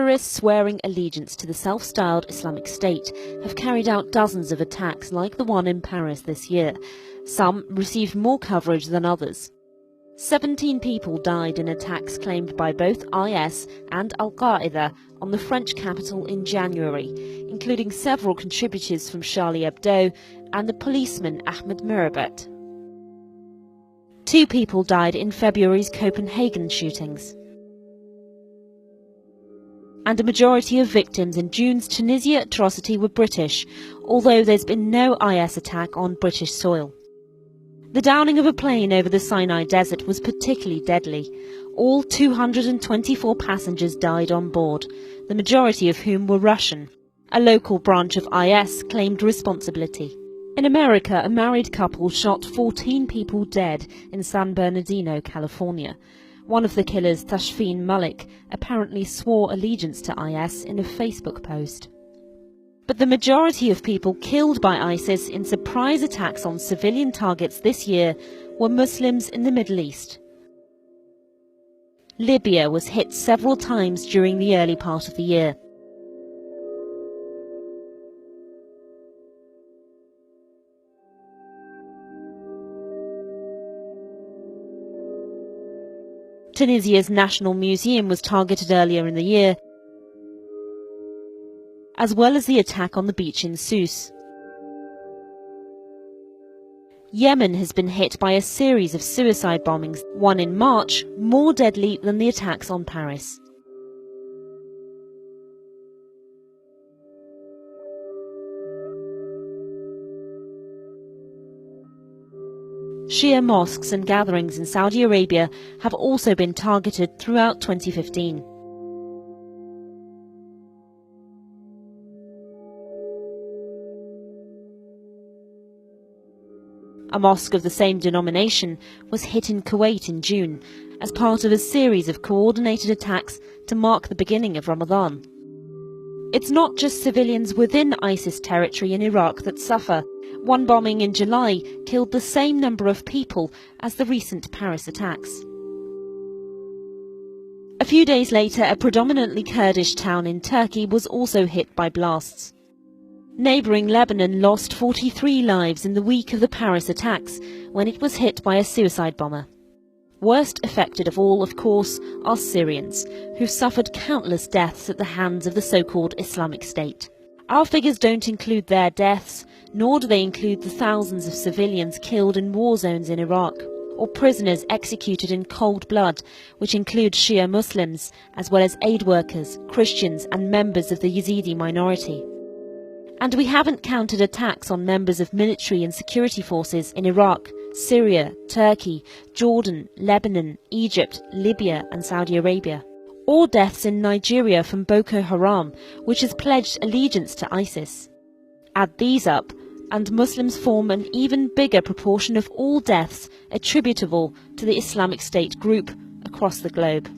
Terrorists swearing allegiance to the self-styled Islamic State have carried out dozens of attacks like the one in Paris this year. Some received more coverage than others. 17 people died in attacks claimed by both IS and Al-Qaeda on the French capital in January, including several contributors from Charlie Hebdo and the policeman Ahmed Mirabat. 2 people died in February's Copenhagen shootings. And a majority of victims in June's Tunisia atrocity were British, although there's been no IS attack on British soil. The downing of a plane over the Sinai Desert was particularly deadly. All 224 passengers died on board, the majority of whom were Russian. A local branch of IS claimed responsibility. In America, a married couple shot 14 people dead in San Bernardino, California. One of the killers, Tashfeen Malik, apparently swore allegiance to IS in a Facebook post. But the majority of people killed by ISIS in surprise attacks on civilian targets this year were Muslims in the Middle East. Libya was hit several times during the early part of the year. Tunisia's National Museum was targeted earlier in the year, as well as the attack on the beach in Sousse. Yemen has been hit by a series of suicide bombings, one in March, more deadly than the attacks on Paris. Shia mosques and gatherings in Saudi Arabia have also been targeted throughout 2015. A mosque of the same denomination was hit in Kuwait in June, as part of a series of coordinated attacks to mark the beginning of Ramadan. It's not just civilians within ISIS territory in Iraq that suffer. One bombing in July killed the same number of people as the recent Paris attacks. A few days later, a predominantly Kurdish town in Turkey was also hit by blasts. Neighbouring Lebanon lost 43 lives in the week of the Paris attacks when it was hit by a suicide bomber. Worst affected of all, of course, are Syrians, who suffered countless deaths at the hands of the so-called Islamic State. Our figures don't include their deaths, nor do they include the thousands of civilians killed in war zones in Iraq, or prisoners executed in cold blood, which include Shia Muslims, as well as aid workers, Christians and members of the Yazidi minority. And we haven't counted attacks on members of military and security forces in Iraq, Syria, Turkey, Jordan, Lebanon, Egypt, Libya and Saudi Arabia. Or deaths in Nigeria from Boko Haram, which has pledged allegiance to ISIS. Add these up, and Muslims form an even bigger proportion of all deaths attributable to the Islamic State group across the globe.